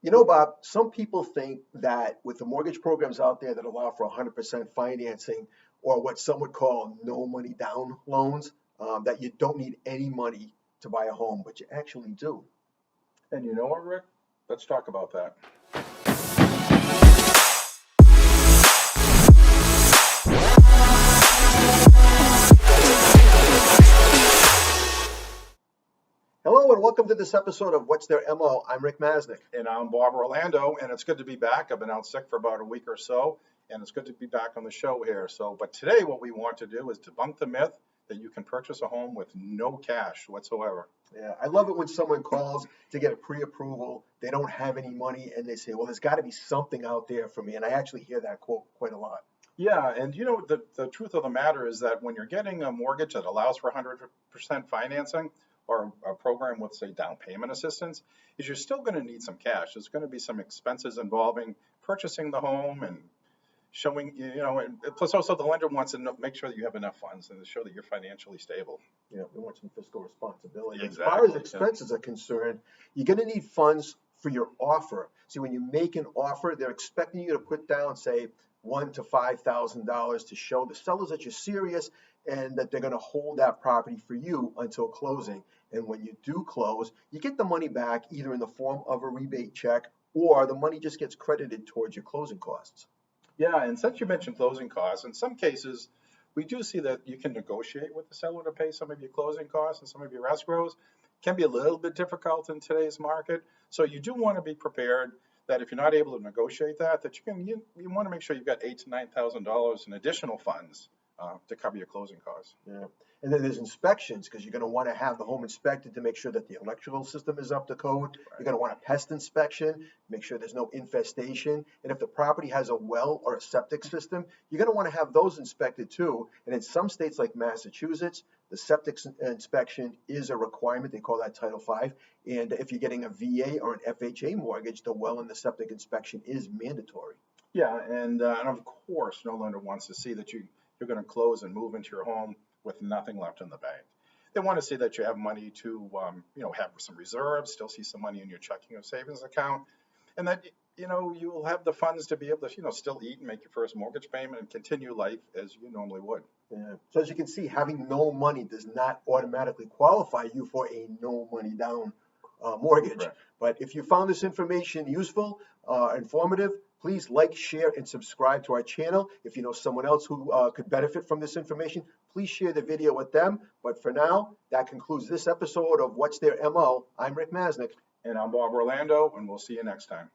You know, Bob, some people think that with the mortgage programs out there that allow for 100% financing or what some would call no money down loans, that you don't need any money to buy a home, but you actually do. And you know what, Rick? Let's talk about that. Hello and welcome to this episode of What's Their MO. I'm Rick Masnick. And I'm Bob Orlando, and it's good to be back. I've been out sick for about a week or so, and it's good to be back on the show here. But today what we want to do is debunk the myth that you can purchase a home with no cash whatsoever. Yeah, I love it when someone calls to get a pre-approval. They don't have any money and they say, well, there's got to be something out there for me. And I actually hear that quote quite a lot. Yeah, and you know, the truth of the matter is that when you're getting a mortgage that allows for 100% financing or a program with, say, down payment assistance, is you're still going to need some cash. There's going to be some expenses involving purchasing the home and showing, and plus also the lender wants to make sure that you have enough funds and to show that you're financially stable. You know, we want some fiscal responsibility. Exactly. As far as expenses are concerned, you're going to need funds for your offer. See, when you make an offer, they're expecting you to put down, say, $1,000 to $5,000 to show the sellers that you're serious and that they're going to hold that property for you until closing. And when you do close, you get the money back either in the form of a rebate check or the money just gets credited towards your closing costs. Yeah, and since you mentioned closing costs, in some cases, we do see that you can negotiate with the seller to pay some of your closing costs and some of your escrows. It can be a little bit difficult in today's market. So you do want to be prepared that if you're not able to negotiate that you want to make sure you've got $8,000 to $9,000 in additional funds to cover your closing costs. Yeah. And then there's inspections because you're going to want to have the home inspected to make sure that the electrical system is up to code. Right. You're going to want a pest inspection, make sure there's no infestation. And if the property has a well or a septic system, you're going to want to have those inspected too. And in some states like Massachusetts, the septic inspection is a requirement. They call that Title V. And if you're getting a VA or an FHA mortgage, the well and the septic inspection is mandatory. Yeah, and of course, no lender wants to see that you're going to close and move into your home with nothing left in the bank. They want to see that you have money to, have some reserves, still see some money in your checking or savings account, and that, you will have the funds to be able to, still eat and make your first mortgage payment and continue life as you normally would. Yeah. So as you can see, having no money does not automatically qualify you for a no money down mortgage. Right. But if you found this information useful, informative, please like, share, and subscribe to our channel. If you know someone else who could benefit from this information, please share the video with them. But for now, that concludes this episode of What's Their MO. I'm Rick Masnick. And I'm Bob Orlando, and we'll see you next time.